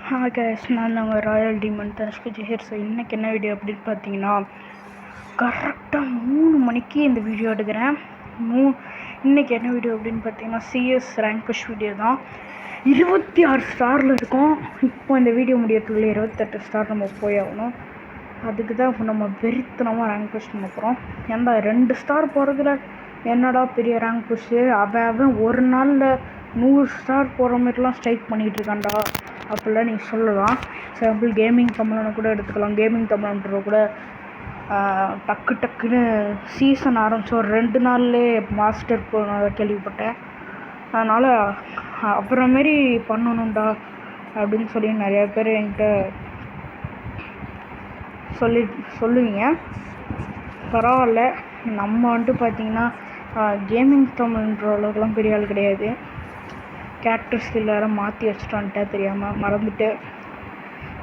Hi guys, நான் உங்கள் Royal demon தனுஷ்கு ஜெஹர். So இன்றைக்கி என்ன வீடியோ அப்படின்னு பார்த்தீங்கன்னா, கரெக்டாக 3 மணிக்கு இந்த வீடியோ எடுக்கிறேன். இன்றைக்கி என்ன வீடியோ அப்படின்னு பார்த்தீங்கன்னா, சிஎஸ் ரேங்க் புஷ் வீடியோ தான். 26 ஸ்டாரில் இருக்கும். இப்போ இந்த வீடியோ முடியறதுக்குள்ளே 28 ஸ்டார் நம்ம போய் ஆகணும். அதுக்கு தான் இப்போ நம்ம வெறித்தனமாக ரேங்க் புஷ் பண்ண போகிறோம். ஏன்டா 2 ஸ்டார் போகிறதுல என்னடா பெரிய ரேங்க் புஷ்ஷு, அவன் ஒரு நாளில் 100 ஸ்டார் போகிற மாதிரிலாம் ஸ்ட்ரைக் பண்ணிகிட்டு இருக்கான்டா அப்படிலாம் நீங்கள் சொல்லலாம். எக்ஸாம்பிள் கேமிங் தமிழனை கூட எடுத்துக்கலாம். கேமிங் தமிழன்ற கூட டக்குன்னு சீசன் ஆரம்பித்து ஒரு 2 நாள்லேயே மாஸ்டர் போனதை கேள்விப்பட்டேன். அதனால் அப்புறமேரி பண்ணணும்டா அப்படின்னு சொல்லி நிறையா பேர் என்கிட்ட சொல்லுவீங்க. பரவாயில்ல, நம்ம வந்துட்டு பார்த்திங்கன்னா கேமிங் தமிழ்ன்ற அளவுக்குலாம் பெரிய ஆள் கிடையாது. கேரக்டர் ஸ்கில் வேறு மாற்றி வச்சுட்டு வந்துட்டேன், தெரியாமல் மறந்துட்டு.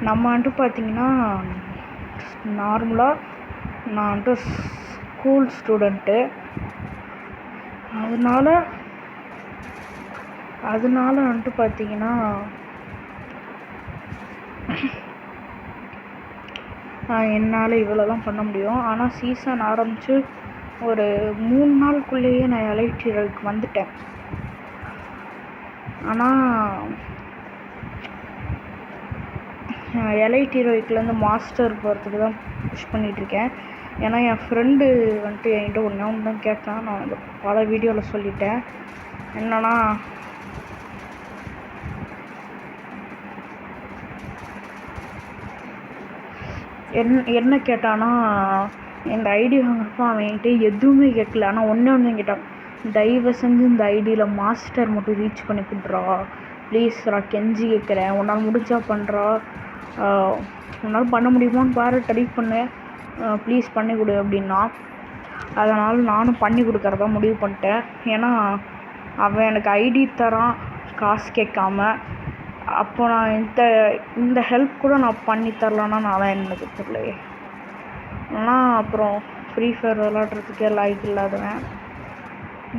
நம்ம வந்துட்டு பார்த்திங்கன்னா நார்மலாக நான் வந்துட்டு ஸ்கூல் ஸ்டூடெண்ட்டு. அதனால வந்துட்டு பார்த்திங்கன்னா என்னால் இவ்வளோலாம் பண்ண முடியும். ஆனால் சீசன் ஆரம்பித்து ஒரு 3 நாளுக்குள்ளேயே நான் எலைட் ஹீரோவுக்கு வந்துட்டேன். ஆனால் எலைட் ஹீரோயிக்லேருந்து மாஸ்டர் போகிறதுக்கு தான் புஷ் பண்ணிகிட்ருக்கேன். ஏன்னா என் ஃப்ரெண்டு வந்துட்டு என்கிட்ட ஒன்று தான் கேட்டான். நான் அந்த பல வீடியோவில் சொல்லிட்டேன். என்னன்னா, என்ன கேட்டான்னா, இந்த ஐடி வாங்குறப்போ அவன் என்கிட்ட எதுவுமே கேட்கல. ஆனால் ஒன்று கேட்டான், தயவு செஞ்சு இந்த ஐடியில் மாஸ்டர் மட்டும் ரீச் பண்ணி கொடுத்துறா ப்ளீஸ், நான் கெஞ்சி கேட்குறேன், உன்னால் முடிஞ்சா பண்ணுறா, உன்னால் பண்ண முடியுமான்னு பாரு, ட்ரை பண்ணு, ப்ளீஸ் பண்ணி கொடு அப்படின்னா. அதனால் நானும் பண்ணி கொடுக்குறதா முடிவு பண்ணிட்டேன். ஏன்னா அவன் எனக்கு ஐடி தரான் காசு கேட்காம. அப்போ நான் இந்த ஹெல்ப் கூட நான் பண்ணி தரலான்னா நான் எனக்கு தெரியலையே. ஆனால் அப்புறம் ஃப்ரீ ஃபயர் விளாட்றதுக்கே லைக் இல்லாதவன்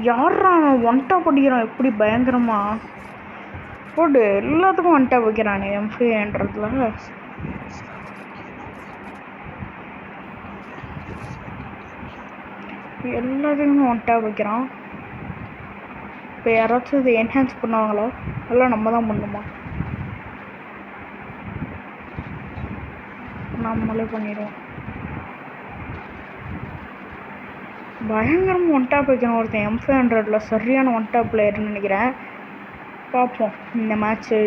யாரா ஒன் டாப் அடிக்கிறான், எப்படி பயங்கரமாக போட்டு எல்லாத்துக்கும் ஒன் டாப் வைக்கிறானே எம்ஃபேன்றதுல. எல்லாத்துக்குமே ஒன் டாப் வைக்கிறான். இப்போ யாராச்சும் இதை என்ஹான்ஸ் பண்ணுவாங்களா? எல்லாம் நம்ம தான் பண்ணுமா? நம்மளே பண்ணிடுவோம். பயங்கரமாக ஒன் டாப் வைக்கணும் ஒருத்தன். M500 சரியான ஒன் டாப் பிளேயர்னு நினைக்கிறேன். பார்ப்போம் இந்த மேட்ச்சு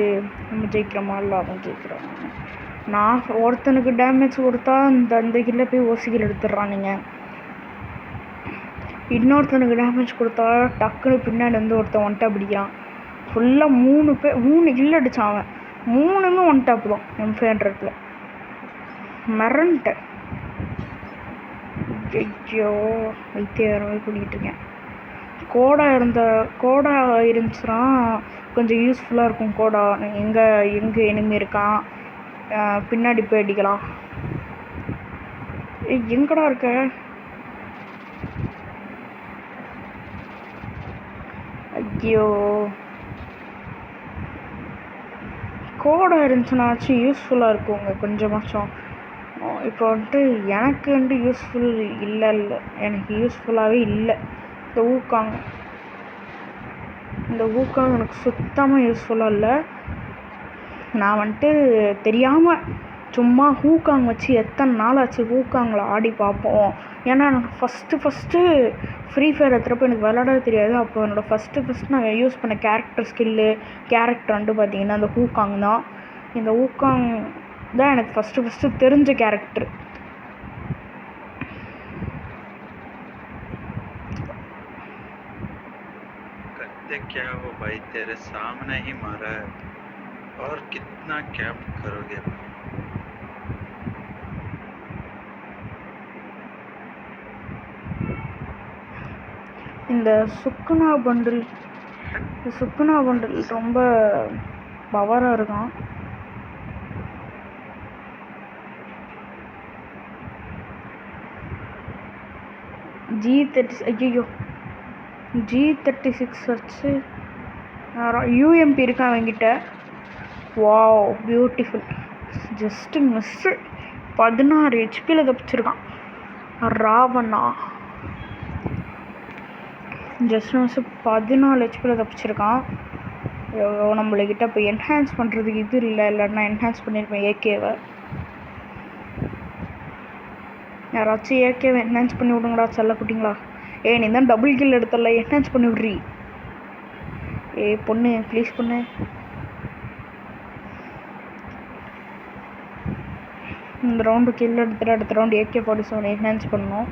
நம்ம ஜெயிக்கிறோமா இல்லை அவன் ஜெயிக்கிறோம். நான் ஒருத்தனுக்கு டேமேஜ் கொடுத்தா அந்த கில்ல போய் ஓசிக்கில் எடுத்துடுறான். நீங்கள் இன்னொருத்தனுக்கு டேமேஜ் கொடுத்தா டக்குன்னு பின்னாடி வந்து ஒருத்தன் ஒன் டாப் அடிக்கிறான். ஃபுல்லாக 3 கில் அடித்தான் அவன். 3மே ஒன் டாப் தான் M500. மறந்துட்டேன். ஐயோ, வைத்தியரவே பண்ணிகிட்ருக்கேன். கோடா இருந்துச்சுன்னா கொஞ்சம் யூஸ்ஃபுல்லாக இருக்கும். கோடா எங்கே எனிமி இருக்கான், பின்னாடி போய் அடிக்கலாம். எங்கடா இருக்க? ஐயோ, கோடா இருந்துச்சுன்னாச்சும் யூஸ்ஃபுல்லாக இருக்குங்க கொஞ்சமாச்சும். இப்போ வந்துட்டு எனக்கு வந்துட்டு யூஸ்ஃபுல் இல்லை, எனக்கு யூஸ்ஃபுல்லாகவே இல்லை. இந்த ஊக்காங் எனக்கு சுத்தமாக யூஸ்ஃபுல்லாக இல்லை. நான் வந்துட்டு தெரியாமல் சும்மா ஹூக்காங் வச்சு எத்தனை நாள் ஆச்சு ஹூக்காங்கில் ஆடி பார்ப்போம். ஏன்னா எனக்கு ஃபஸ்ட்டு ஃப்ரீ ஃபயர் எடுத்துகிறப்போ எனக்கு விளாடவே தெரியாது. அப்போ என்னோடய ஃபஸ்ட்டு நான் யூஸ் பண்ண கேரக்டர் வந்துட்டு பார்த்திங்கன்னா அந்த ஹூக்காங் தான். இந்த ஹூக்காங் தான் எனக்கு ஃபஸ்ட்டு தெரிஞ்ச கேரக்டர். क्या वो भाई तेरे सामने ही मारा है और कितना क्या करोगे भाई? இந்த சுக்குனா பண்டில் ரொம்ப பவராக இருக்கும். G36 வச்சு UMP இருக்கா அவங்கிட்ட. Wow beautiful. Just miss. 16 ஹெச்பியில் தப்பிச்சிருக்கான் ராவணா. ஜஸ்ட் மிஸ்ஸு 14 ஹெச்பியில் தப்பிச்சிருக்கான். நம்மளக்கிட்ட இப்போ என்ஹான்ஸ் பண்ணுறதுக்கு இது இல்லைன்னா என்ஹான்ஸ் பண்ணியிருப்பேன் ஏகேவை. யாராச்சும் ஏகேவை என்ஹான்ஸ் பண்ணி விடுங்கடா செல்ல குட்டிங்களா. நீ தான் டபுள் கில் எடுத்தல, என்ஹான்ஸ் பண்ணி விட்றி. பொண்ணு ப்ளீஸ் பொண்ணு. இந்த ரவுண்டு கில் எடுத்துகிட்டு அடுத்த ரவுண்டு AK-47 என்ஹான்ஸ் பண்ணணும்.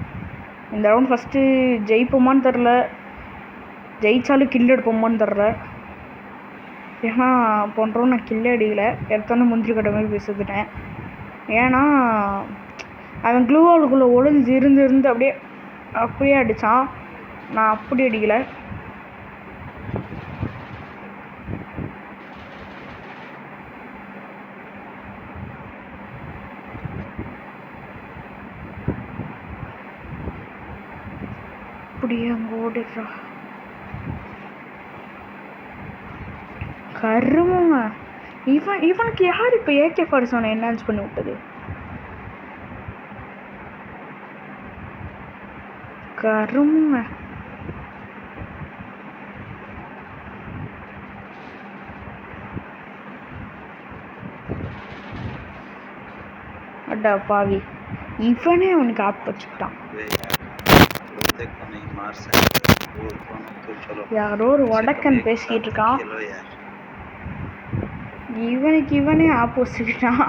இந்த ரவுண்ட் ஃபஸ்ட்டு ஜெயிப்போமான்னு தெரில, ஜெயித்தாலும் கில் எடுப்போமான்னு தெரில. ஏன்னா போன ரவுண்ட் நான் கில்லே அடிக்கலை, எடுத்தோன்னே முந்திரி கட்ட மாதிரி பேசிட்டேன். ஏன்னா அவன் க்ளூவாலுக்குள்ளே ஒளிஞ்சு இருந்து அப்படியே அடித்தான். நான் அப்படி அடிக்கலை. அப்படியே அங்கே ஓடிடுறா கருமுங்க. இவனுக்கு யார் இப்போ AK-47 என்ஹான்ஸ் பண்ணி விட்டது? கருமுங்க. அடா பாவி, இவனே அவனுக்கு ஆப் வச்சுக்கிட்டான். யாரோ ஒரு வடக்கன் பேசிக்கிட்டு இருக்கான், இவனே ஆப் வச்சுக்கிட்டான்.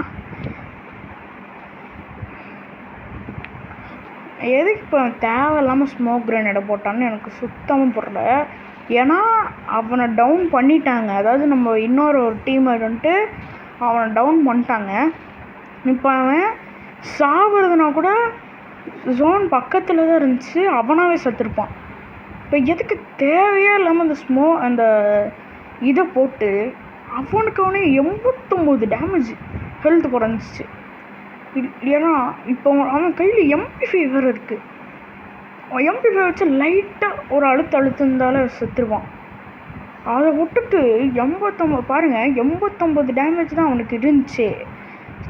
எதுக்கு இப்போ தேவையில்லாமல் ஸ்மோக் கிரனேடை போட்டான்னு எனக்கு சுத்தமாக புரியல. ஏன்னா அவனை டவுன் பண்ணிட்டாங்க, அதாவது நம்ம இன்னொரு டீம்மேட் வந்துட்டு அவனை டவுன் பண்ணிட்டாங்க. இப்போ அவன் சாவுறதுனா கூட ஜோன் பக்கத்தில் தான் இருந்துச்சு, அவனாவே செத்துருப்பான். இப்போ எதுக்கு தேவையே இல்லாமல் அந்த இதை போட்டு அவனுக்கு அவனே 89 டேமேஜ் ஹெல்த் குறைஞ்சிச்சு. ஏன்னா இப்போ அவன் கையில் MP5 வேறு இருக்குது. MP5 வச்சு லைட்டாக ஒரு அழுத்திருந்தாலே செத்துருவான். அதை விட்டுட்டு 89 பாருங்கள், 89 டேமேஜ் தான் அவனுக்கு இருந்துச்சு.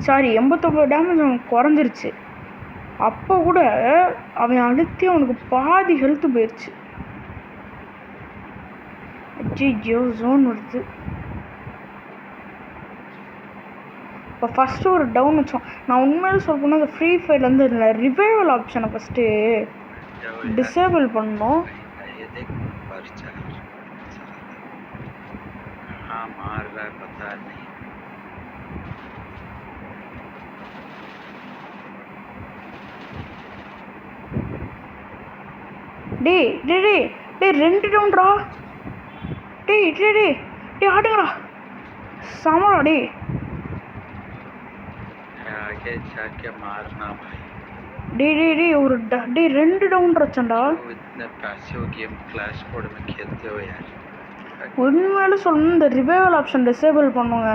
சாரி 89 டேமேஜ் அவனுக்கு குறைஞ்சிருச்சு. அப்போ கூட அவன் அழுத்தி அவனுக்கு பாதி ஹெல்த்து போயிடுச்சு. ஐயோ ஜோன் வருது. இப்போ ஃபஸ்ட்டு ஒரு டவுன் வச்சோம். நான் உண்மையிலே சொல்ல போனால் அந்த ஃப்ரீ ஃபயர்லேருந்து இல்லை ரிவைவல் ஆப்ஷனை ஃபஸ்ட்டு டிசேபிள் பண்ணணும். டேய் 2 டவுன்ரா. டேய் ஆடுங்கடா சமடா. டேய் ஒரு 2 டவுன் வச்சேன்டா. உண்மையிலே சொல்லணும், இந்த ரிவைவல் ஆப்ஷன் டிசேபிள் பண்ணுங்க.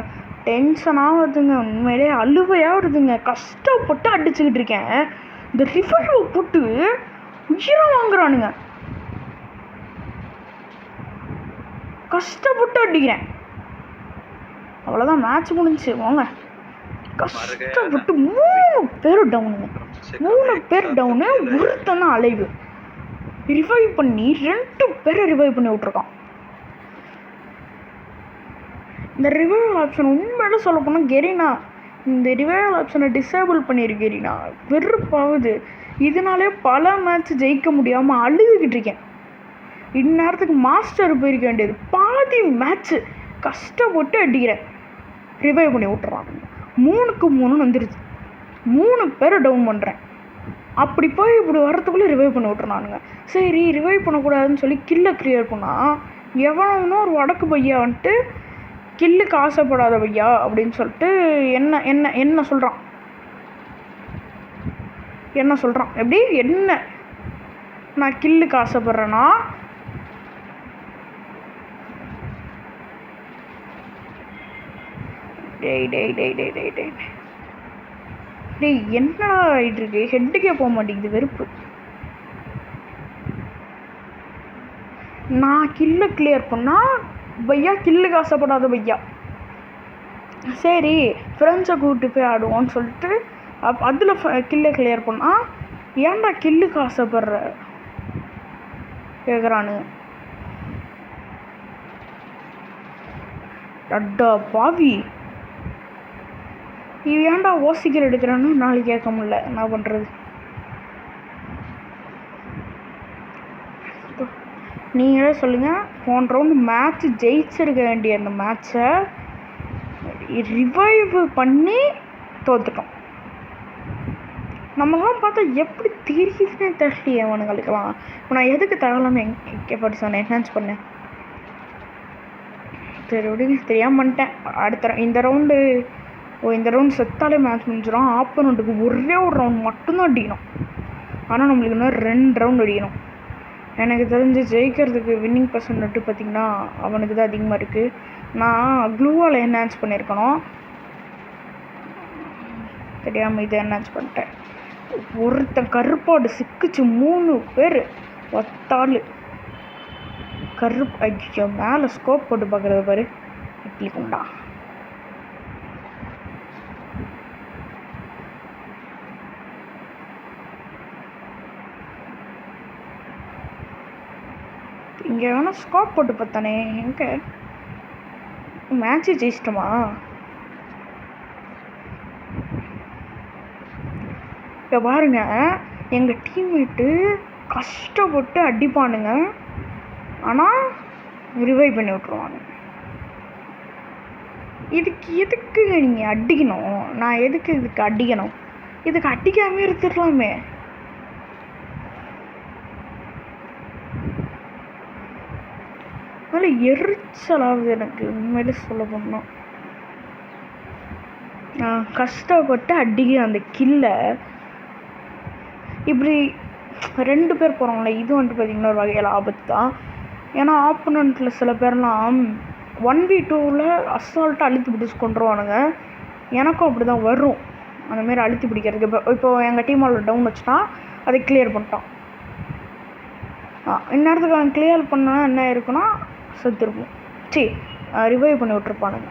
டென்ஷனாக வருதுங்க, உண்மையிலே அழுவையாக வருதுங்க. கஷ்டப்பட்டு அடிச்சுக்கிட்டு இருக்கேன், இந்த ரிவைவை போட்டு உயிரை வாங்குறானுங்க. கஷ்டப்பட்டு அடிக்கிறேன், அவ்வளோதான் மேட்ச் முடிஞ்சிச்சு வாங்க. கஷ்டப்பட்டு 3 பேர் டவுனுங்க, 3 பேர் டவுனு, ஒருத்தன் தான் அலைவு. ரிவைவ் பண்ணி 2 பேரை ரிவைவ் பண்ணி விட்ருக்கான். இந்த ரிவைவல் ஆப்ஷன் உண்மையில சொல்ல போனால் கெரினா இந்த ரிவைவல் ஆப்ஷனை டிசேபிள் பண்ணியிருக்கு. கெரினா வெறுப்பாகுது. இதனாலே பல மேட்ச் ஜெயிக்க முடியாமல் அழுதுகிட்டு இருக்கேன். இந்நேரத்துக்கு மாஸ்டர் போயிருக்க வேண்டியது. பாதி மேட்ச்சு கஷ்டப்பட்டு அடிக்கிறேன், ரிவைவ் பண்ணி விட்டுறான். 3க்கு 3 வந்துருச்சு. 3 பேரை டவுன் பண்ணுறேன். அப்படி போய் இப்படி வர்றதுக்குள்ளே ரிவைவ் பண்ணி விட்டுறானுங்க. சரி ரிவைவ் பண்ணக்கூடாதுன்னு சொல்லி கில்லை க்ளியர் பண்ணால் எவனோ ஒரு வடக்கு பையா வந்துட்டு கில்லுக்கு ஆசைப்படாத பையா அப்படின்னு சொல்லிட்டு என்ன சொல்கிறான். எப்படி என்ன நான் கில்லுக்கு ஆசைப்பட்றேன்னா டேய் என்னடா ஆகிட்டு இருக்கு, ஹெட்டுக்கே போக மாட்டேங்குது, வெறுப்பு. நான் கில்லை கிளியர் பண்ணால் பையா கில்லுக்கு ஆசைப்படாத பையா சரி ஃப்ரெண்ட்ஸை கூப்பிட்டு போய் ஆடுவோன்னு சொல்லிட்டு அதில் கில்லை கிளியர் பண்ணால் ஏன்டா கில்லுக்கு ஆசைப்படுற கேட்குறானுங்க. அட்டா பாவி, இது ஏன்டா ஓசிக்கல் எடுக்கிறான்னு நாளைக்கு கேட்க முடியல, என்ன பண்ணுறது? நீங்களே சொல்லுங்கள். போன ரவுண்டு மேட்ச்சு ஜெயிச்சிருக்க வேண்டிய அந்த மேட்ச்சை ரிவைவ் பண்ணி தோத்துட்டோம். நம்மளாம் பார்த்தா எப்படி தெரியுதுன்னே தெரியலையே அவனுங்களுக்கெல்லாம். இப்போ நான் எதுக்கு தகவலாமல் கேட்பாட்டு சொன்னேன், என்ஹான்ஸ் பண்ணேன். சரி விடுங்க, தெரியாமல் பண்ணிட்டேன். அடுத்த இந்த ரவுண்டு செத்தாலே மேட்ச் முடிஞ்சிடும். ஆப்போனண்ட்டுக்கு ஒரே ஒரு ரவுண்ட் மட்டும்தான் அடிக்கணும். ஆனால் நம்மளுக்கு இன்னும் 2 ரவுண்ட் அடிக்கணும். எனக்கு தெரிஞ்சு ஜெயிக்கிறதுக்கு வின்னிங் பர்சன்ட் பார்த்திங்கன்னா அவனுக்கு தான் அதிகமாக இருக்குது. நான் க்ளூவால் என்ஹான்ஸ் பண்ணியிருக்கணும், தெரியாமல் இதை என்ஹான்ஸ் பண்ணிட்டேன். ஒருத்தன் கருப்பாடு சிக்கிச்சு, 3 பேர் ஒத்தாள் கருப்பு. ஐயோ, மேலே ஸ்கோப் போட்டு பார்க்குறது பாரு, இட்லி குண்டா. இங்கே வேணால் ஸ்கோப் போட்டு பார்த்தானே, எங்கே மேட்ச்சு ஜெயிச்சிட்டோமா? இப்போ பாருங்க, எங்கள் டீம்மேட்டு கஷ்டப்பட்டு அடிப்பானுங்க, ஆனால் ரிவைவ் பண்ணி விட்ருவாங்க. இதுக்கு எதுக்கு நீங்கள் அடிக்கணும்? நான் எதுக்கு இதுக்கு அடிக்கணும்? இதுக்கு அடிக்காமே இருந்துடலாமே. அதனால எரிச்சலாகுது எனக்கு உண்மையிலே சொல்ல போனோம். கஷ்டப்பட்டு அடிக்க அந்த கில்லை இப்படி 2 பேர் போகிறாங்களே, இது வந்துட்டு பார்த்திங்கன்னா ஒரு வகையில் ஆபத்து தான். ஏன்னா ஆப்போனண்ட்டில் சில பேர்லாம் 1v2வில் அசால்ட்டாக அழுத்தி பிடிச்சி கொண்டுருவானுங்க. எனக்கும் அப்படி தான் வரும் அந்தமாரி அழுத்தி பிடிக்கிறதுக்கு. இப்போ எங்கள் டீமால் டவுன் வச்சுட்டா அதை கிளியர் பண்ணிட்டான். இந்நேரத்துக்கு அவன் கிளியர் பண்ணா என்ன இருக்குன்னா செத்துருப்போம். சரி, ரிவைவ் பண்ணி விட்ருப்பானுங்க.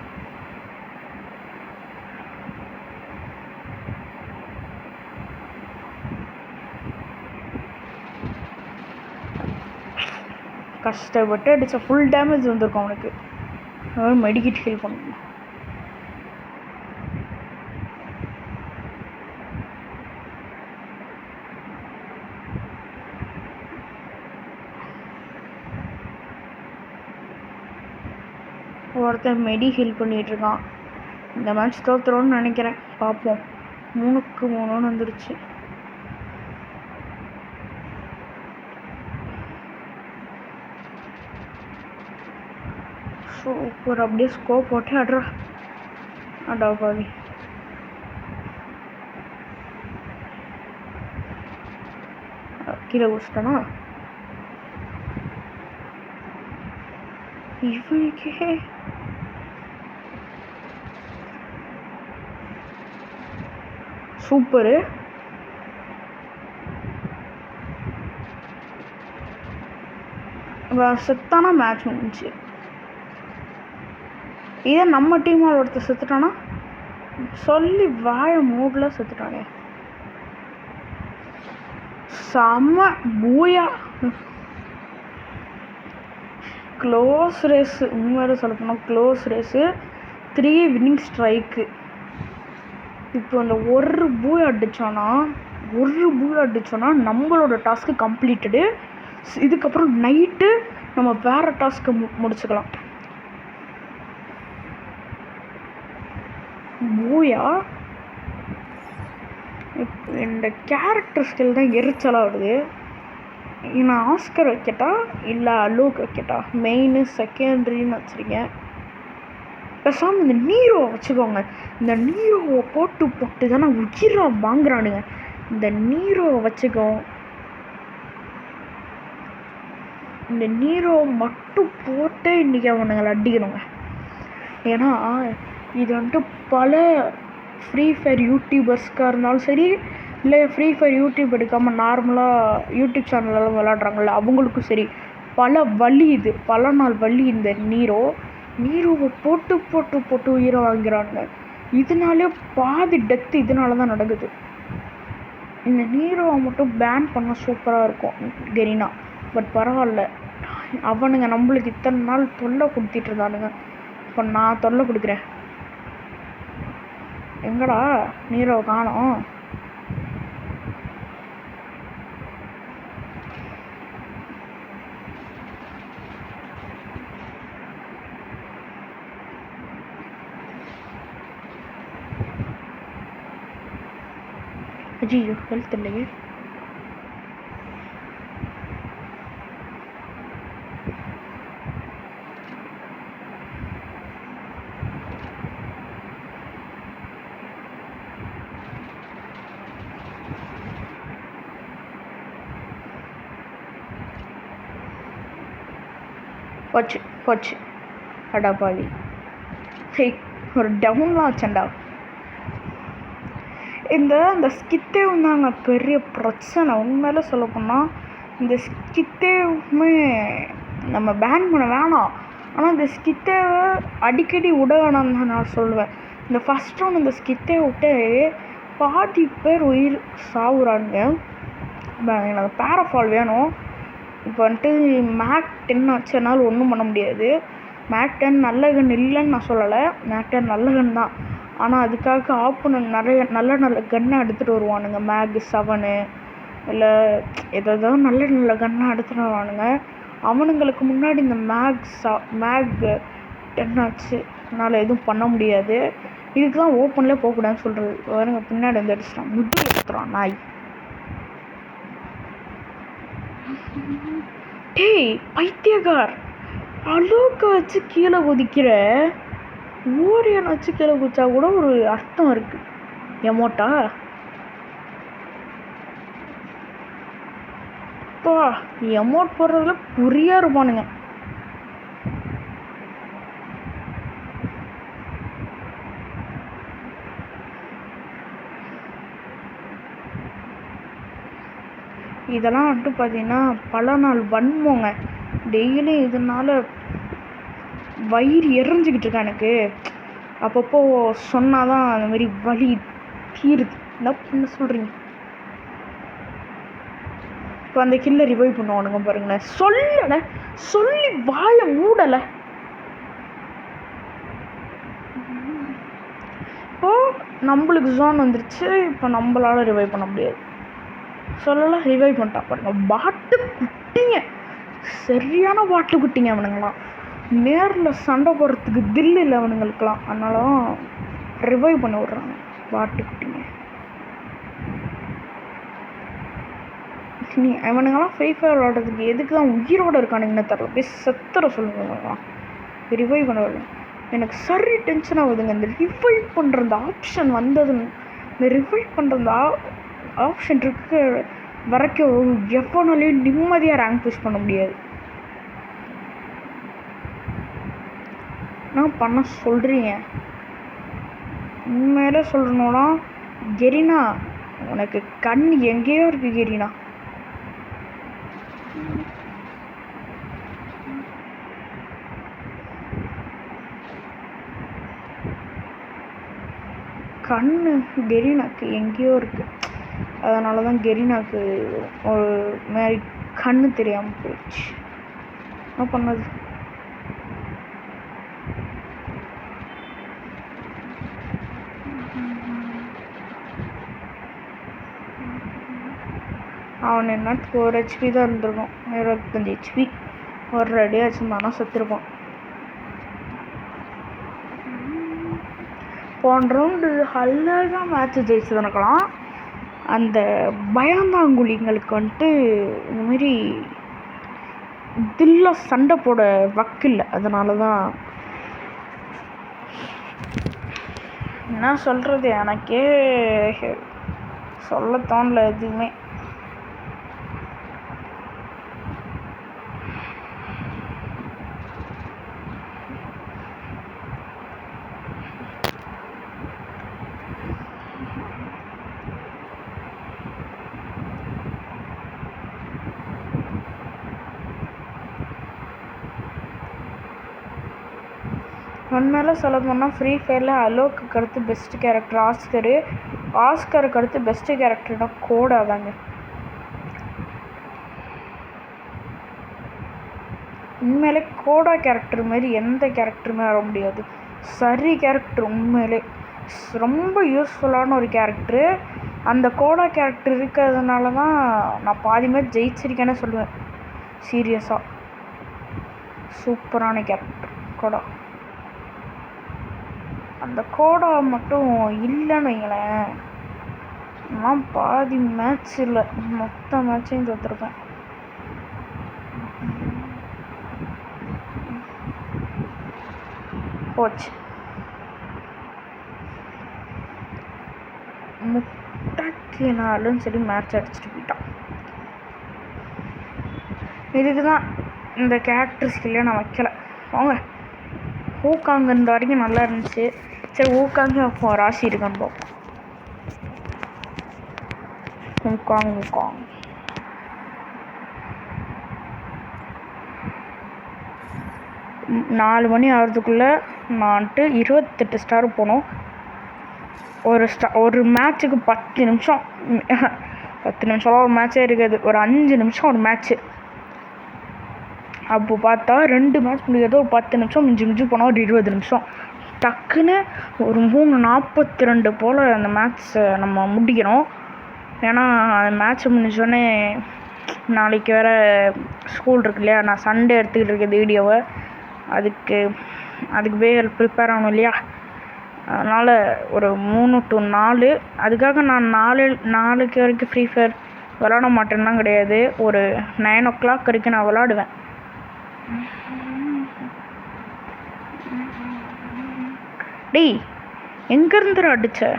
கஷ்டப்பட்டு அடித்த ஃபுல் டேமேஜ் வந்திருக்கும் அவனுக்கு. மெடிக்கிட் ஹீல் பண்ணணும். ஒருத்தன் மெடி ஹீல் பண்ணிகிட்ருக்கான். இந்த மேட்ச் தோற்றுறோன்னு நினைக்கிறேன், பார்ப்போம். 3-3 வந்துருச்சு. சூப்பர், அப்படியே ஸ்கோப் போட்டு அடா பாவி. கீழே குடிச்சிட்டானா இவனுக்கே? சூப்பரு. செத்தானா மேட்ச் முடிஞ்சு. இதே நம்ம டீமால் ஒருத்தர் செத்துட்டானா சொல்லி வாய மூடில் செத்துட்டானே. செம்ம பூயா. க்ளோஸ் ரேஸு, உண்மையாக சொல்லப்போனால் க்ளோஸ் ரேஸு. 3 winning strike. இப்போ அந்த ஒரு பூயா அடித்தோன்னா நம்மளோட டாஸ்க்கு கம்ப்ளீட்டடு. இதுக்கப்புறம் நைட்டு நம்ம வேறு டாஸ்க்கை முடிச்சுக்கலாம். பூயா. இப்போ இந்த கேரக்டர் ஸ்கில் தான் எரிச்சலாக வருது. நான் ஆஸ்கர் வைக்கட்டா இல்லை அலோக் வைக்கட்டா? மெயின் செகண்ட்ரின்னு வச்சுருக்கேன். பேசாமல் இந்த நீரோவை வச்சுக்கோங்க. இந்த நீரோவை போட்டு தானே உயிராக வாங்குறானுங்க. இந்த நீரோவை வச்சுக்கோ. இந்த நீரோவை மட்டும் போட்டு இன்றைக்கி அவனுங்களை அடிக்கணுங்க. ஏன்னா இது வந்துட்டு பல ஃப்ரீ ஃபயர் யூடியூபர்ஸ்க்காக இருந்தாலும் சரி, இல்லை ஃப்ரீ ஃபயர் யூடியூப் எடுக்காமல் நார்மலாக யூடியூப் சேனலெல்லாம் விளாட்றாங்கள்ல, அவங்களுக்கும் சரி பல வழி. இது பல நாள் வழி இந்த நீரோ. நீரோவை போட்டு போட்டு போட்டு உயிரை வாங்குறாங்க. இதனாலே பாதி டெத்து இதனால தான் நடக்குது. இந்த நீரோவை மட்டும் பேன் பண்ண சூப்பராக இருக்கும் கெரினா. பட் பரவாயில்ல, அவனுங்க நம்மளுக்கு இத்தனை நாள் தொல்லை கொடுத்திட்டு இருந்தானுங்க. இப்போ நான் தொல்லை கொடுக்குறேன். எங்கடா நீரோவை காணோம்? ஐயோ ஹெல்த் இல்லையே. போச்சு போச்சு. அடா பாவி, ஒரு டவுன்லாம் வச்சேன்டா. இந்த ஸ்கிட்டே வந்தாங்க பெரிய பிரச்சனை. உண்மையில சொல்ல போனால் இந்த ஸ்கிட்டேவுமே நம்ம பேன் பண்ண வேணாம். ஆனால் இந்த ஸ்கிட்டை அடிக்கடி விட வேணாம்னு தான் நான் சொல்லுவேன். இந்த ஃபஸ்ட் ரவுண்ட் இந்த ஸ்கிட்டை விட்டு பாதி பேர் உயிர் சாவுறாங்க. எனக்கு பேராஃபால் வேணும். இப்போ வந்துட்டு மேக் 10 ஆச்சு, என்னால் ஒன்றும் பண்ண முடியாது. மேக் 10 நல்ல கன் இல்லைன்னு நான் சொல்லலை, மேக் 10 நல்ல கன் தான். ஆனால் அதுக்காக ஆப்போனன்ட் நிறைய நல்ல கன்னை எடுத்துகிட்டு வருவானுங்க. மேக் 7 இல்லை ஏதாவது நல்ல கன்னை எடுத்துகிட்டு வருவானுங்க. அவனுங்களுக்கு முன்னாடி இந்த மேக் 10 ஆச்சு, என்னால் எதுவும் பண்ண முடியாது. இதுக்கு தான் ஓப்பன்லேயே போகக்கூடாதுன்னு சொல்கிறது. வருங்க பின்னாடி வந்து அடிச்சிட்டான், முட்டி எடுத்துறான் நாய். டேய் பைத்தியக்கார், அளவுக்கு வச்சு கீழே குதிக்கிற. ஓரியன் வச்சு கீழே குதிச்சா கூட ஒரு அர்த்தம் இருக்கு. எமோட்டா பா, எமோட் போடுறதுல புரியா இருப்பானுங்க. இதெல்லாம் வந்துட்டு பார்த்தீங்கன்னா பல நாள் வன்மோங்க. டெய்லி இதனால வயிறு எரிஞ்சிக்கிட்டு இருக்கா எனக்கு. அப்பப்போ சொன்னாதான் அந்த மாதிரி வலி தீருது. என்ன சொல்கிறீங்க? இப்போ அந்த கில்லை ரிவைவ் பண்ணுவானுங்க பாருங்களேன். சொல்லலை, சொல்லி வாயை மூடலை. இப்போது நம்மளுக்கு ஜோன் வந்துருச்சு. இப்போ நம்மளால் ரிவைவ் பண்ண முடியாது. சொல்லலாம், ரிவைவ் பண்ணிட்டா பாருங்க. பாட்டு குட்டிங்க, சரியான பாட்டு குட்டிங்க அவனுங்களாம். நேரில் சண்டை போடுறதுக்கு தில் இல்லை அவனுங்களுக்கெல்லாம். அதனால தான் ரிவைவ் பண்ண விட்றாங்க பாட்டு குட்டிங்க. நீ அவனுங்கெல்லாம் ஃப்ரீ ஃபயர் விளாடுறதுக்கு எதுக்கு தான் உயிரோடு இருக்கானுங்கன்னு தெரியல. போய் செத்துற சொல்லுங்க. ரிவைவ் பண்ண விட எனக்கு சரி டென்ஷன் ஆகுதுங்க. இந்த ரிவைவ் பண்ணுற அந்த ஆப்ஷன் வந்ததுன்னு, இந்த ரிவைவ் பண்ணுற அந்த ஆப்ஷன் இருக்க வரைக்கும் எப்போனாலையும் நிம்மதியாக ரேங்க் புஷ் பண்ண முடியாது. நான் பண்ண சொல்கிறீங்க. உண்மையிலே சொல்லணும்னா கெரினா, உனக்கு கண் எங்கேயோ இருக்குது கெரினா. கண்ணு கெரினாக்கு எங்கேயோ இருக்குது. அதனால தான் கெரினாக்கு ஒரு மாதிரி கண்ணு தெரியாமல் போயிடுச்சு. என்ன பண்ணது? அவன் என்ன 4 HP தான் இருந்திருக்கும். 25 HP ஒரு ரெடியாக வச்சுருந்தானா செத்துருப்பான். போன ரவுண்டு அழகாக மேட்ச் ஜெயிச்சதுனுக்கலாம். அந்த பயந்தாங்குழிங்களுக்கு வந்துட்டு இந்தமாரி தில்ல சண்டை போட வக்கில்லை. அதனால தான் என்ன சொல்கிறது, எனக்கே சொல்ல தோணல எதுவுமே. உண்மையில சொல்ல போனால் ஃப்ரீ ஃபயரில் அலோக்கு அடுத்து பெஸ்ட் கேரக்டர் ஆஸ்கருக்கு அடுத்து பெஸ்ட்டு கேரக்டர்னா கோடா தாங்க. உண்மையிலே கோடா கேரக்டர் மாரி எந்த கேரக்டருமே வர முடியாது. சரி கேரக்டர் உண்மையிலே ரொம்ப யூஸ்ஃபுல்லான ஒரு கேரக்டரு. அந்த கோடா கேரக்டர் இருக்கிறதுனால தான் நான் பாதி மேட்ச் ஜெயிச்சிருக்கேன்னு சொல்லுவேன். சீரியஸாக சூப்பரான கேரக்டர் கோடா. அந்த கோடா மட்டும் இல்லைன்னு வைங்களேன், நான் பாதி மேட்ச் இல்லை மொத்த மேட்சையும் தோற்றுருப்பேன். போச்சு. முட்டைக்கினாலும் சரி மேட்ச் அடிச்சுட்டு போயிட்டான். இதுக்கு தான் இந்த கேரக்டர் ஸ்கில்லை நான் வைக்கலை. வாங்க, ஊக்காங்க இந்த வரைக்கும் நல்லா இருந்துச்சு. சரி ஊக்காங்க அப்போ ராசி இருக்கான்னு பார்ப்போம். ஊக்காங் 4 மணி ஆகிறதுக்குள்ளே நான்ட்டு 28 ஸ்டார் போனோம். ஒரு மேட்ச்சுக்கு 10 நிமிஷம் 10 நிமிஷம்லாம் ஒரு மேட்சே இருக்காது, ஒரு 5 நிமிஷம் ஒரு மேட்ச்சு. அப்போ பார்த்தா 2 மேட்ச் முடியாது, ஒரு 10 நிமிஷம் மிஞ்சி போனால் ஒரு 20 நிமிஷம். டக்குன்னு ஒரு 3:42 போல் அந்த மேட்ச்சை நம்ம முடிக்கிறோம். ஏன்னா அந்த மேட்ச்சை முடிஞ்சோடனே நாளைக்கு வேறு ஸ்கூல் இருக்கு இல்லையா, நான் சண்டே எடுத்துக்கிட்டு இருக்கேன் வீடியோவை. அதுக்கு போய் ப்ரிப்பேர் ஆகணும் இல்லையா, அதனால் ஒரு 3 to 4. அதுக்காக நான் 4 வரைக்கும் ஃப்ரீ ஃபயர் விளாட மாட்டேன்னா கிடையாது, ஒரு 9 o'clock வரைக்கும் நான் விளாடுவேன். டேய் எங்கேருந்து அடிச்ச?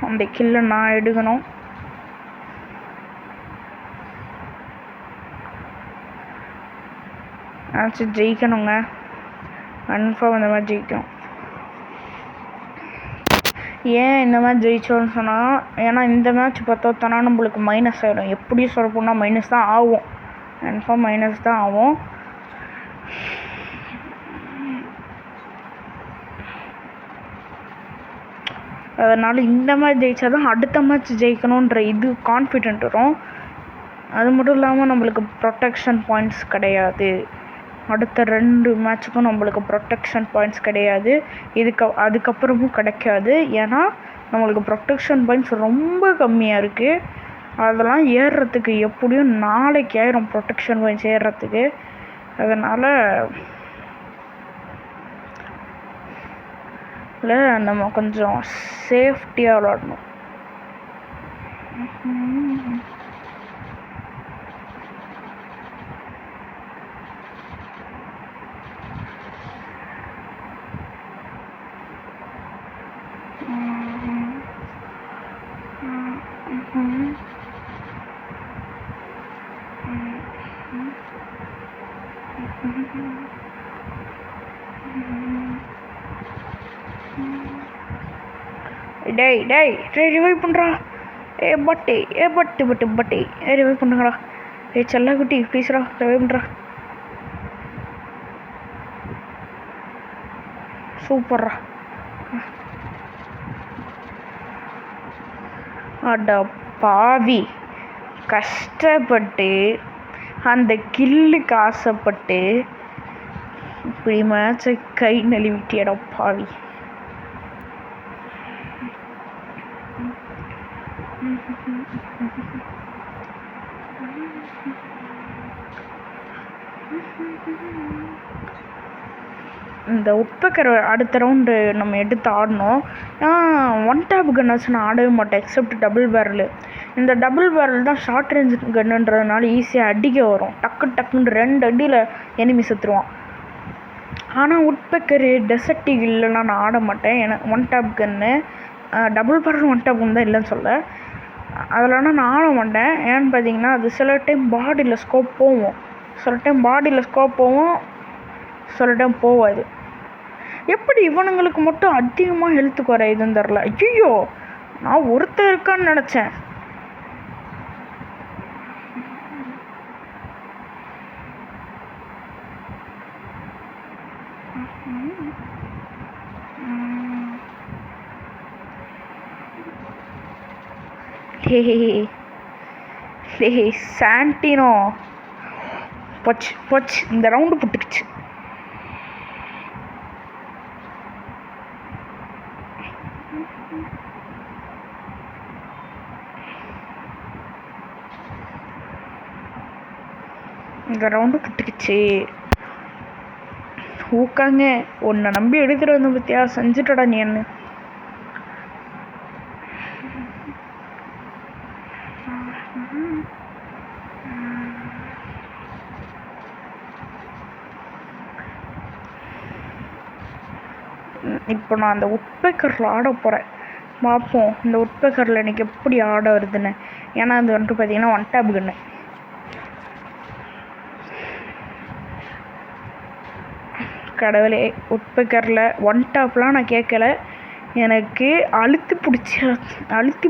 அந்த கில்லை நான் எடுக்கணும். ஆச்சு ஜெயிக்கணுங்க, கன்ஃபார்ம் இந்த மாதிரி ஜெயிக்கணும். ஏன் இந்த மேட்ச் ஜெயிச்சோன்னு சொன்னால், ஏன்னா இந்த மேட்ச் பார்த்தோன்னா நம்மளுக்கு மைனஸ் ஆகிடும். எப்படியும் சொல்ல போனால் மைனஸ் தான் ஆகும், கன்ஃபார்ம் மைனஸ் தான் ஆகும். அதனால் இந்த மேட்ச் ஜெயித்தா தான் அடுத்த மேட்ச் ஜெயிக்கணுன்ற இது கான்ஃபிடென்ட் வரும். அது மட்டும் இல்லாமல் நம்மளுக்கு ப்ரொடெக்ஷன் பாயிண்ட்ஸ் கிடையாது. அடுத்த 2 மேட்ச்சுக்கும் நம்மளுக்கு ப்ரொடெக்ஷன் பாயிண்ட்ஸ் கிடையாது, அதுக்கப்புறமும் கிடைக்காது. ஏன்னா நம்மளுக்கு ப்ரொடெக்ஷன் பாயிண்ட்ஸ் ரொம்ப கம்மியாக இருக்குது. அதெல்லாம் ஏறுறதுக்கு எப்படியும் நாளைக்கு ஆயிரும் ப்ரொடெக்ஷன் பாயிண்ட்ஸ் ஏறுறதுக்கு. அதனால் நம்ம கொஞ்சம் சேஃப்டியாக விளாடணும். டேய் ரிவைவ் பண்ணுறா. பட்டு ரிவைவ் பண்ணுங்கடா. செல்ல குட்டி ப்ளீஸ்ரா ரிவைவ் பண்ணுறா. சூப்பர்ரா. அட பாவி, கஷ்டப்பட்டு அந்த கில்லுக்கு ஆசைப்பட்டு இப்படி மேட்சை கை நழுவிட்டியடா பாவி. இந்த உட்பக்கர் அடுத்த ரவுண்டு நம்ம எடுத்து ஆடணும். ஒன் டேப் கன்னாச்சு நான் ஆடவே மாட்டேன் எக்ஸப்ட் டபுள் பேரல். இந்த டபுள் பேரல் தான் ஷார்ட் ரேஞ்ச் கன்னுன்றதுனால ஈஸியாக அடிக்க வரும். டக்குன்னு 2 அடியில் எனிமி செத்துருவான். ஆனால் உட்பக்கரு டெசர்ட் ஈகிள்லாம் நான் ஆட மாட்டேன். எனக்கு ஒன் டேப் கன்னு டபுள் பேரல் ஒன் டேப் தான் இல்லைன்னு சொல்ல. அதில் ஆனால் நான் ஆட மாட்டேன். ஏன்னு பார்த்தீங்கன்னா அது சில டைம் பாடியில் ஸ்கோப் போகும், சில டைம் பாடியில் ஸ்கோப் போகும், சில டைம் போகாது. எப்படி இவனுங்களுக்கு மட்டும் அதிகமாக ஹெல்த்து குறையுதுன்னு தெரில. ஐயோ, நான் ஒருத்தர் இருக்கான்னு நினச்சேன். சாண்டினோ போச்சு போச்சு, இந்த ரவுண்டு புட்டுக்குச்சு. இந்த ரவுண்டு புட்டுக்குச்சு. ஊக்காங்க, உன்னை நம்பி எடுத்துகிட்டு வந்து பற்றியா, செஞ்சுட்டடா நீ என்ன. இப்போ நான் அந்த உட்பேக்கரில் ஆட போகிறேன். பார்ப்போம் இந்த உட்பேக்கரில் எனக்கு எப்படி ஆட வருதுன்னு. ஏன்னா அது வந்துட்டு பார்த்தீங்கன்னா ஒன் டேப் கன்னு. கடவுளே, உட்பேக்கரில் ஒன் டேப்லாம் நான் கேட்கல, எனக்கு அழுத்தி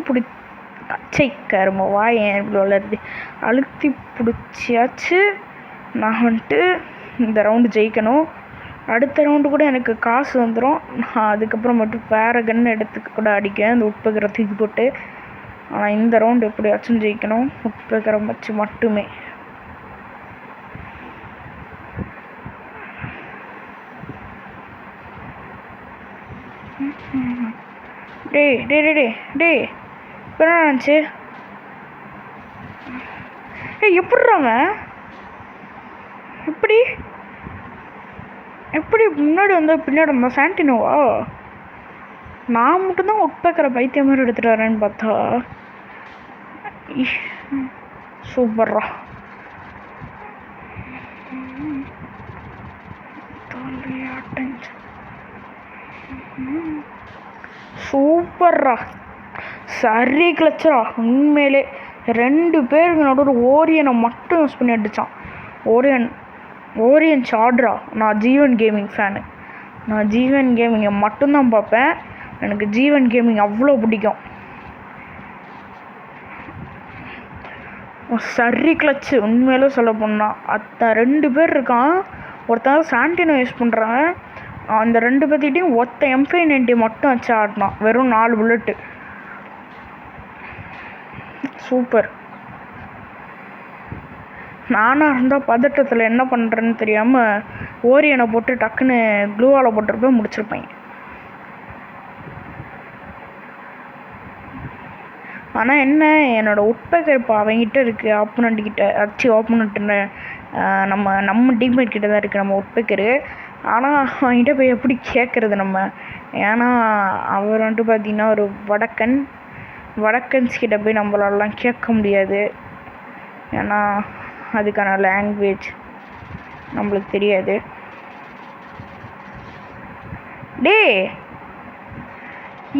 பிடிச்சை கரும வாய் இப்படி வளருது. அழுத்தி பிடிச்சியாச்சு நான் வந்துட்டு இந்த ரவுண்டு ஜெயிக்கணும். அடுத்த ரவுண்டு கூட எனக்கு காசு வந்துடும். நான் அதுக்கப்புறம் மட்டும் வேறு கன்று எடுத்துக்க கூட அடிக்கேன் அந்த உட்பேக்கரை தூக்கி போட்டு. ஆனால் இந்த ரவுண்டு எப்படியாச்சும் ஜெயிக்கணும், உட்பேக்கரை வச்சு மட்டுமே. டேய் டே டே டே டே இப்போ என்ன நினச்சி? எப்படிறாங்க எப்படி முன்னாடி வந்தா பின்னாடி வந்தா? சாண்டினோவா? நான் மட்டும்தான் உட்பேக்கிற பைத்தியம் மாதிரி எடுத்துகிட்டு வரேன்னு பார்த்தா சூப்பர்ரா. சூப்பர்ரா, சரி கிளச்சரா. உண்மையிலே 2 பேருக்கு நடுவில் ஓரியனை மட்டும் யூஸ் பண்ணி அடித்தான். ஓரியன் சாட்ரா. நான் ஜீவன் கேமிங் ஃபேனு. நான் ஜீவன் கேமிங்கை மட்டும்தான் பார்ப்பேன். எனக்கு ஜீவன் கேமிங் அவ்வளோ பிடிக்கும். சரி கிளச்சு உண்மையிலே சொல்ல போனால். 2 பேர் இருக்கான். ஒருத்தன் சாண்டினோ யூஸ் பண்ணுறாங்க. அந்த 2 பேர்த்திட்டையும் ஒத்த M590 மட்டும் வச்சு ஆடினான். வெறும் 4 புல்லட்டு. சூப்பர். நானாக இருந்தால் பதட்டத்தில் என்ன பண்ணுறேன்னு தெரியாமல் ஓரியனை போட்டு டக்குன்னு க்ளூவால் போட்டிருப்பேன், முடிச்சிருப்பேன். ஆனால் என்ன, என்னோடய உட்பேக்கர் இப்போ அவங்ககிட்ட இருக்குது. ஆப்போனண்ட்டு நம்ம டீம்மேட் கிட்ட தான் இருக்குது நம்ம உட்பேக்கரு. ஆனால் அவங்ககிட்ட போய் எப்படி கேட்குறது நம்ம? ஏன்னா அவர் வந்துட்டு பார்த்திங்கன்னா ஒரு வடக்கன்ஸ் கிட்ட போய் நம்மளாலாம் கேட்க முடியாது. ஏன்னா அதுக்கான லாங்குவேஜ் நம்மளுக்கு தெரியாது. டே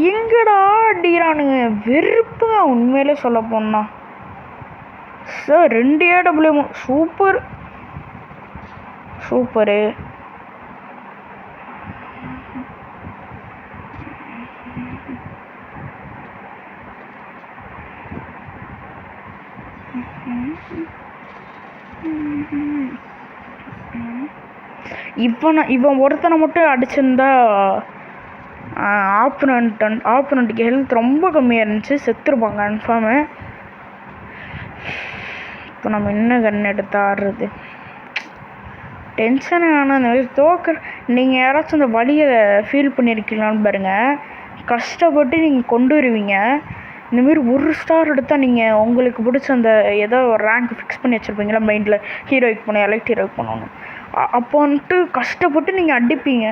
எங்கடா அடிக்கிறானுங்க, வெறுப்பு உண்மையிலே சொல்ல போனா. Sir 2 AW super. இவன் ஒருத்தனை மட்டும் அடிச்சிருந்தா ஆப்போனண்ட்டுக்கு ஹெல்த் ரொம்ப கம்மியாக இருந்துச்சு, செத்துருப்பாங்க கன்ஃபார்மு. இப்போ நம்ம என்ன கன் எடுத்து ஆடுறது? டென்ஷன் ஆனால் அந்த மாதிரி நீங்கள் யாராச்சும் அந்த வழியை ஃபீல் பண்ணியிருக்கீங்களான்னு பாருங்கள். கஷ்டப்பட்டு நீங்கள் கொண்டு வருவீங்க. இந்தமாரி 1 ஸ்டார் எடுத்தால் நீங்கள் உங்களுக்கு பிடிச்ச அந்த ஏதோ ஒரு ரேங்க் ஃபிக்ஸ் பண்ணி வச்சுருப்பீங்களா மைண்டில், ஹீரோய்க்கு போகணும், எலக்ட் ஹீரோய்க்கு போகணுன்னு. அப்போ வந்துட்டு கஷ்டப்பட்டு நீங்கள் அடிப்பீங்க.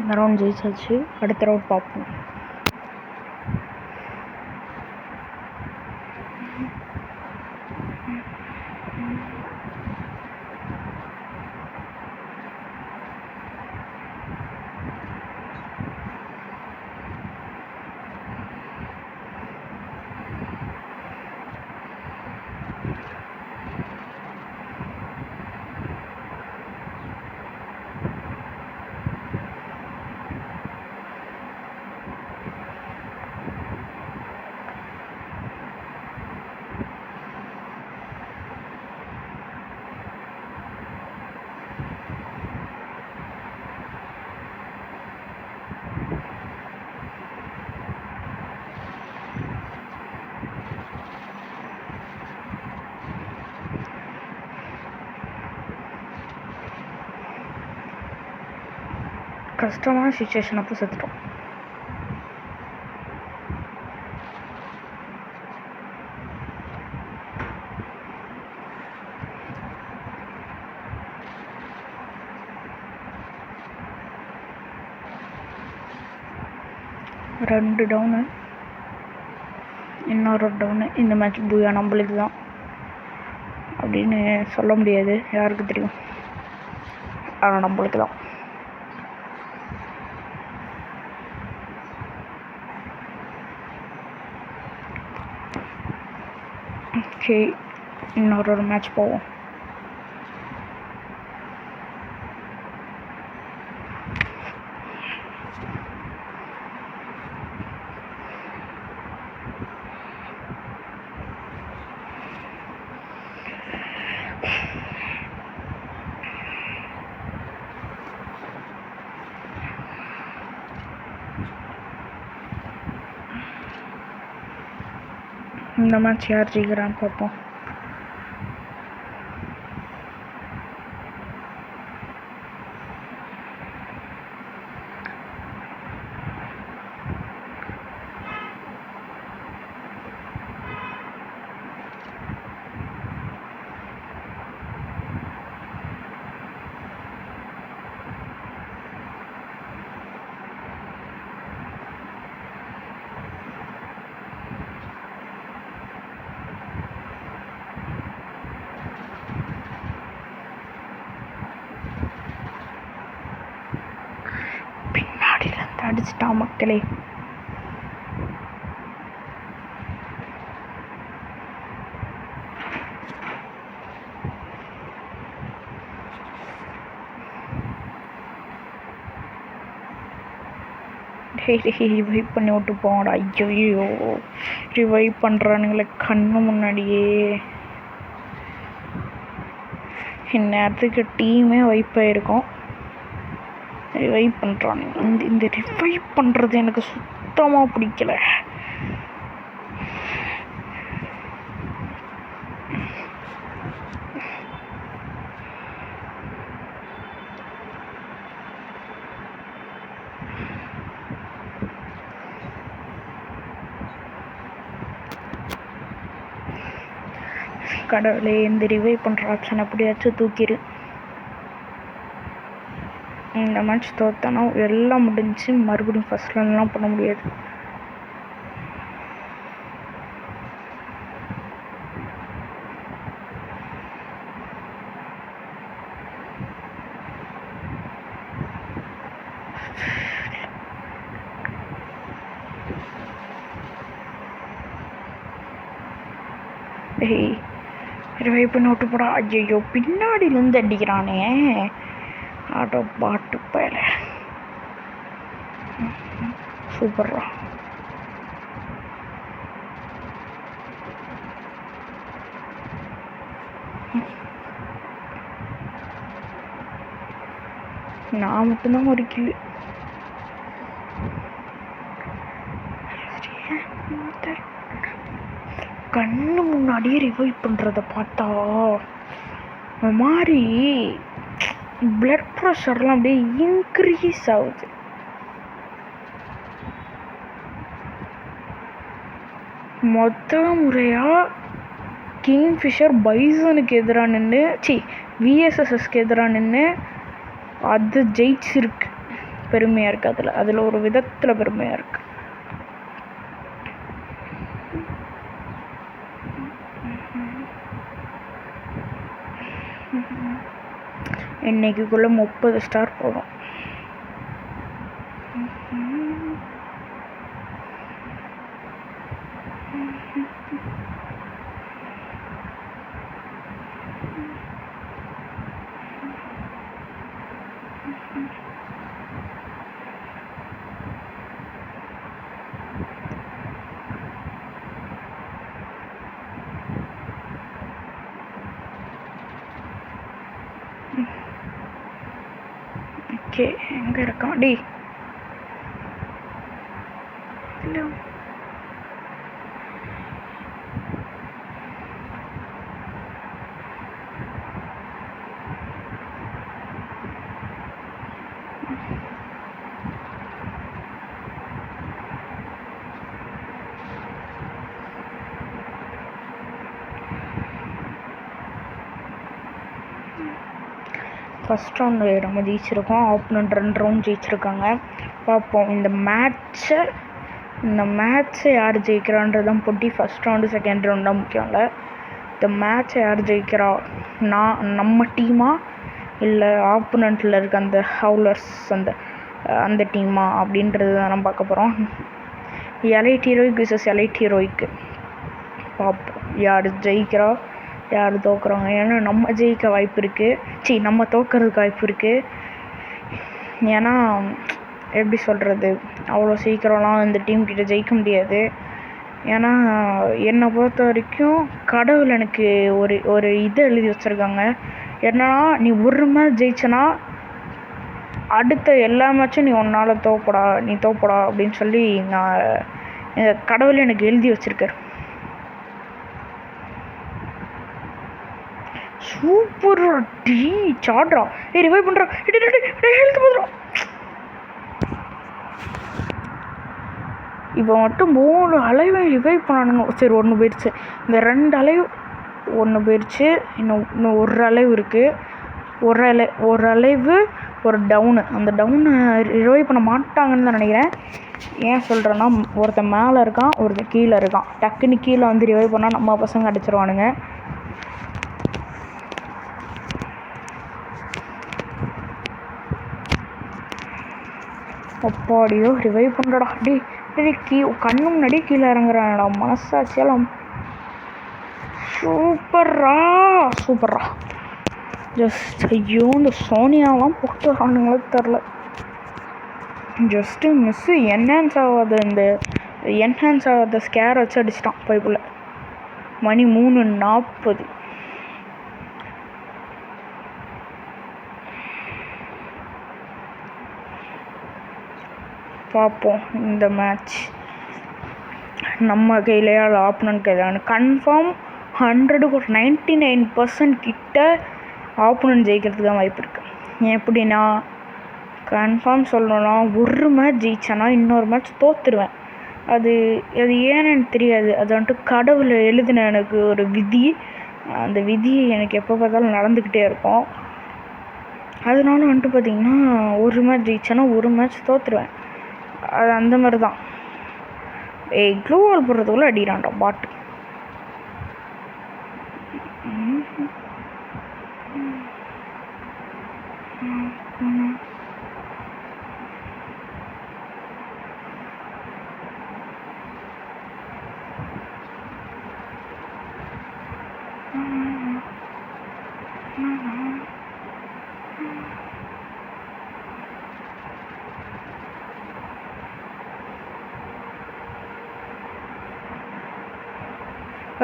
இந்த ரவுண்ட் ஜெயிச்சாச்சு. அடுத்த ரவுண்ட் பார்ப்போம். கஷ்டமான சுச்சுவேஷன் அப்போ செத்துட்டோம். ரெண்டு டவுனு, இன்னொரு டவுனு. இந்த மேட்ச் பூயா நம்மளுக்கு தான் அப்படின்னு சொல்ல முடியாது, யாருக்கு தெரியும். ஆனால் நம்மளுக்கு தான். ஓகே, இன்னொரு மேட்ச் போவோம். இந்த மேட்ச் யார் ஜெயிக்கிறான்னு பார்ப்போம். அடிச்சிட்டா மக்களே. ரிவைவ் பண்ணி விட்டு போங்கடா. ஐயோ, ரிவைவ் பண்ணுறானுங்களே கண்ணு முன்னாடியே. இந்நேரத்துக்கு டீமே வைப் ஆகிருக்கும். ரிவைவ் பண்ணுறானுங்க. இந்த ரிவைவ் பண்ணுறது எனக்கு சுத்தமாக பிடிக்கல. கடவுளே, இந்த ரிவைவ் பண்ணுற ஆப்ஷன் எப்படியாச்சும் தூக்கிடு. இந்த மேட்ச் தோத்தனா எல்லாம் முடிஞ்சு, மறுபடியும் ஃபர்ஸ்ட்லாம் பண்ண முடியாது. ரிவைவ் பண்ணி விட்டு போடா. ஐயோ, பின்னாடியிலேருந்து அடிக்கிறானே. ஆட்டோ பாட்டு பயல. சூப்பர்ரா. நான் மட்டும்தான் ஒரு கில்லு. கண்ணு முன்னாடியே ரிவைவ் பண்ணுறத பார்த்தா மாதிரி பிளட் ப்ரெஷர்லாம் அப்படியே இன்க்ரீஸ் ஆகுது. முறையாக கிங்ஃபிஷர் பைசனுக்கு எதிராக நின்று விஎஸ்எஸ்எஸ்க்கு எதிராக நின்று அது ஜெயிச்சிருக்கு. பெருமையாக இருக்குது. அதில் ஒரு விதத்தில் பெருமையாக இருக்குது. இன்னைக்குள்ளே 30 ஸ்டார் போடும். ஓகே, எங்கே இருக்கான் டி? ஹலோ, ஃபஸ்ட் ரவுண்டு நம்ம ஜெயிச்சிருக்கோம். ஆப்போனண்ட் 2 ரவுண்ட் ஜெயிச்சிருக்காங்க. பார்ப்போம் இந்த மேட்ச்சை யார் ஜெயிக்கிறான்றதான் போட்டி. ஃபஸ்ட் ரவுண்டு செகண்ட் ரவுண்டு தான் முக்கியம் இல்லை. இந்த மேட்ச்சை யார் ஜெயிக்கிறா, நம்ம டீமா இல்லை ஆப்போனண்ட்டில் இருக்க அந்த ஹவுலர்ஸ் அந்த டீமா அப்படின்றது தான் நம்ம பார்க்க போகிறோம். எலைட் ஹீரோயிக் விசஸ் எலைட் ஹீரோயிக்கு பார்ப்போம் யார் ஜெயிக்கிறா யார் தோக்குறாங்க. ஏன்னா நம்ம ஜெயிக்க வாய்ப்பு இருக்குது, நம்ம தோக்கிறதுக்கு வாய்ப்பு இருக்குது. ஏன்னா எப்படி சொல்கிறது, அவ்வளோ சீக்கிரம்லாம் இந்த டீம் கிட்ட ஜெயிக்க முடியாது. ஏன்னா என்னை பொறுத்த வரைக்கும் கடவுள் எனக்கு ஒரு இதை எழுதி வச்சுருக்காங்க. என்னன்னா, நீ ஒரு மேட்ச் ஜெயிச்சனா அடுத்த எல்லா மேட்சும் நீ ஒன்றால் தோப்படா அப்படின்னு சொல்லி கடவுள் எனக்கு எழுதி வச்சுருக்காரு. சூப்பர் டி சாட்ரா. ரிவைவ் பண்ணுறா, ஹெல்த் போதும். இப்போ மட்டும் 3 அலைவை ரிவைவ் பண்ணானுங்க. சரி, 1 போயிடுச்சு. இந்த 2 அலைவ் 1 போயிடுச்சு. இன்னும் ஒரு அலைவ் இருக்குது. ஒரு அலைவு ஒரு டவுனு. அந்த டவுனை ரிவைவ் பண்ண மாட்டாங்கன்னு தான் நினைக்கிறேன். ஏன் சொல்கிறேன்னா, ஒருத்தன் மேலே இருக்கான், ஒருத்தன் கீழே இருக்கான். டக்குன்னு கீழே வந்து ரிவைவ் பண்ணால் நம்ம பசங்க அடிச்சிருவானுங்க. அப்பாடியோ ரிவைவ் பண்ணுறடா. கண்ணு முன்னாடி கீழே இறங்குறானடா. மனசாட்சியெல்லாம் சூப்பர்ரா. ஜஸ்ட் ஐயோ, இந்த சோனியாலாம் போட்டு வரானுங்களே தெரில. ஜஸ்ட்டு மிஸ்ஸு என்ஹான்ஸ் ஆகாத ஸ்கேர் வச்சு அடிச்சிட்டான் பைப்புள்ள. மணி 3:40. பார்ப்போம் இந்த மேட்ச் நம்ம கையிலையா இல்லை ஆப்போனன்ட் கையிலான்னு. கன்ஃபார்ம் 100க்கு ஒரு 99% கிட்ட ஆப்போனன்ட் ஜெயிக்கிறதுக்கு தான் வாய்ப்பு இருக்குது. எப்படின்னா, கன்ஃபார்ம் சொல்லணும்னா ஒரு மேட்ச் ஜெயிச்சேன்னா இன்னொரு மேட்ச் தோற்றுருவேன். அது ஏன்னு எனக்கு தெரியாது. அது வந்துட்டு கடவுள் எழுதின எனக்கு ஒரு விதி. அந்த விதி எனக்கு எப்போ பார்த்தாலும் நடந்துக்கிட்டே இருக்கும். அதனால வந்துட்டு பார்த்திங்கன்னா, ஒரு மேட்ச் ஜெயிச்சேன்னா ஒரு மேட்ச் தோற்றுருவேன். அது அந்த மாதிரி தான். க்ளூவால் போடுறதுக்குள்ளே அடிக்கிறான்டா பாட்டு.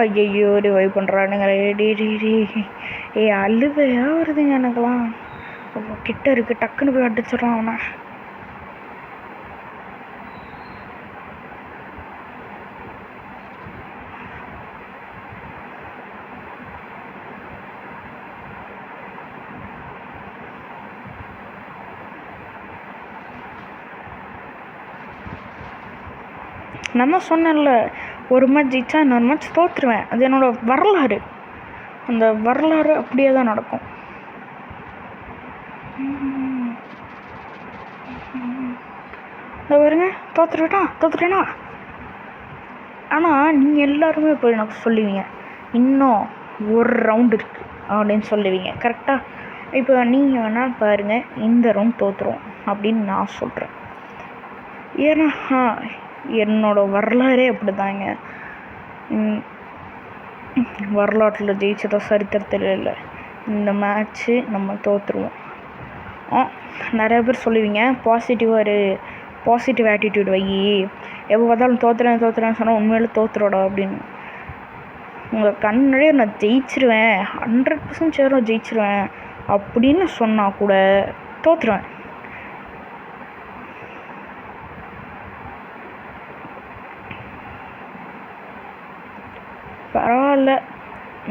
ஐயோ ரிவைவ் பண்ணுறானுங்களே. அழுவையாக வருதுங்க எனக்கெல்லாம். கிட்ட இருக்குது, டக்குன்னு போய் அடிச்சிடலாம் அவனை. நான் தான் சொன்னேன்ல, ஒரு மேட்ச் ஜெயிச்சா இன்னொரு மேட்ச் தோற்றுருவேன். அது என்னோடய வரலாறு. அந்த வரலாறு அப்படியே தான் நடக்கும். பாருங்க, தோத்துட்டேனா. ஆனால் நீங்கள் எல்லாருமே இப்போ எனக்கு சொல்லுவீங்க, இன்னும் ஒரு ரவுண்டு இருக்குது அப்படின்னு சொல்லுவீங்க. கரெக்டாக? இப்போ நீங்கள் வேணால் பாருங்கள், இந்த ரவுண்ட் தோற்றுரும் அப்படின்னு நான் சொல்கிறேன். ஏன்னா என்னோடய வரலாறே அப்படி தாங்க. வரலாற்றில் ஜெயிச்சதோ சரித்திரத்தில் இல்லை. இந்த மேட்ச்சு நம்ம தோற்றுருவோம். நிறைய பேர் சொல்லுவீங்க, பாசிட்டிவ் ஆட்டிடியூட் வை, எப்போ பார்த்தாலும் தோற்றுறேன்னு சொன்னால் உண்மையில தோற்றுறோடா அப்படின்னு. உங்கள் கண்ணாடியே நான் ஜெயிச்சிருவேன், 100% சேரும் ஜெயிச்சிருவேன் அப்படின்னு சொன்னால் கூட தோற்றுருவேன். பரவாயில்ல,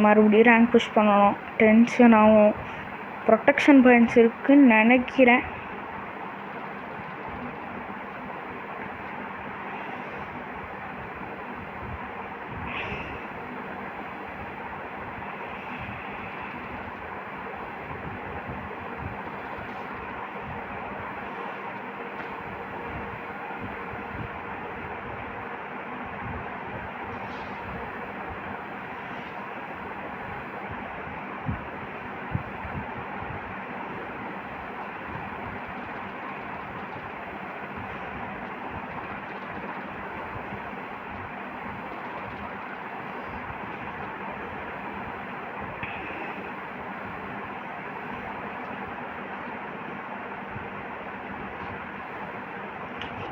மறுபடியும் ரேங்க் புஷ் பண்ணணும், டென்ஷன் ஆகும். ப்ரொடெக்ஷன் பாயிண்ட்ஸ் இருக்குதுன்னு நினைக்கிறேன்.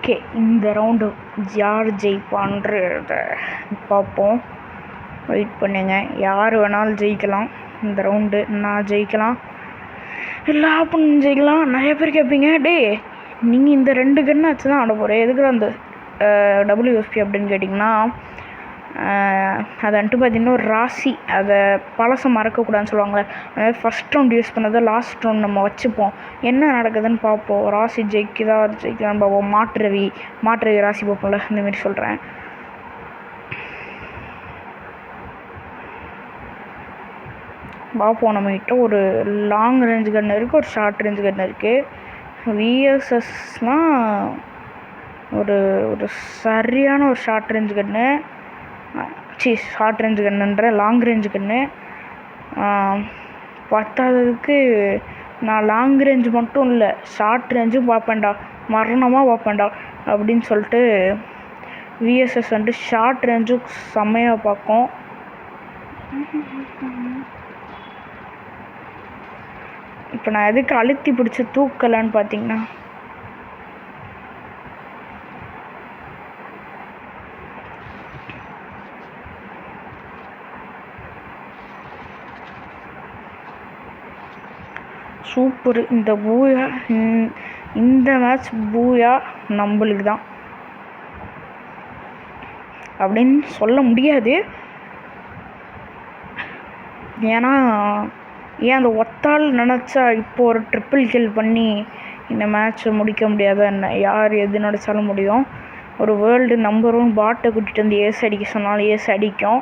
ஓகே, இந்த ரவுண்டு யார் ஜெயிப்பான்றத பார்ப்போம். வெயிட் பண்ணுங்க. யார் வேணாலும் ஜெயிக்கலாம். இந்த ரவுண்டு நான் ஜெயிக்கலாம், எல்லா பொண்ணும் ஜெயிக்கலாம். நிறைய பேர் கேட்பீங்க, டே நீங்கள் இந்த 2 கன் வச்சு தான் ஆட போகிறேன், எதுக்கு அந்த WSP அப்படின்னு கேட்டிங்கன்னா, அது வந்துட்டு பார்த்திங்கன்னா ஒரு ராசி, அதை பழசம் மறக்கக்கூடாதுன்னு சொல்லுவாங்களே. அதாவது ஃபஸ்ட் ரவுண்ட் யூஸ் பண்ணதை லாஸ்ட் ரவுண்ட் நம்ம வச்சுப்போம், என்ன நடக்குதுன்னு பார்ப்போம். ராசி ஜெயிக்குதான்னு பார்ப்போம். மாற்று ரவி ராசி பார்ப்போம்ல, இந்தமாரி சொல்கிறேன். பார்ப்போம். நம்மகிட்ட ஒரு லாங் ரேஞ்சு கன் இருக்குது, ஒரு ஷார்ட் ரேஞ்சு கன் இருக்குது. VSSனால் ஒரு சரியான ஒரு ஷார்ட் ரேஞ்சு கன்று, ஷார்ட் ரேஞ்சு கன்னுன்ற லாங் ரேஞ்சு கன்று. பத்தாததுக்கு நான் லாங் ரேஞ்சு மட்டும் இல்லை, ஷார்ட் ரேஞ்சும் பார்ப்பேன்டா, மரணமாக பார்ப்பேன்டா அப்படின்னு சொல்லிட்டு VSS வந்துட்டு ஷார்ட் ரேஞ்சும் செம்மையாக பார்க்கும். இப்போ நான் எதுக்கு அழுத்தி பிடிச்சி தூக்கலான்னு பார்த்தீங்கன்னா, சூப்பர். இந்த மேட்ச் பூயா நம்மளுக்கு தான் அப்படின்னு சொல்ல முடியாது. ஏன்னா அந்த ஒத்தாள் நினச்சா இப்போ ஒரு ட்ரிப்பிள் கில் பண்ணி இந்த மேட்ச்சை முடிக்க முடியாத என்ன, யார் எது நினச்சாலும் முடியும். ஒரு வேர்ல்டு நம்பர் 1 பாட்டை கூட்டிகிட்டு வந்து ஏஸ் அடிக்க சொன்னாலும் ஏஸ் அடிக்கும்.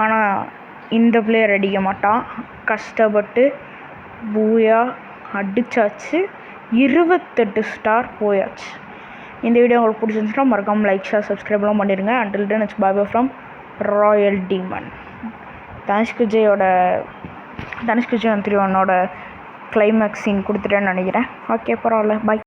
ஆனால் இந்த பிளேயர் அடிக்க மாட்டான். கஷ்டப்பட்டு பூயா அடித்தாச்சு, 28 ஸ்டார் போயாச்சு. இந்த வீடியோ உங்களுக்கு பிடிச்சிருந்துச்சுன்னா மறக்காமல் லைக், ஷேர், சப்ஸ்கிரைப்லாம் பண்ணிடுங்க. Until then it's bye from royal demon. தனுஷ்கு ஜெயோட 3-1 கிளைமேக்ஸ் சீன் கொடுத்துட்டேன்னு நினைக்கிறேன். ஓகே, பரவாயில்ல, பை.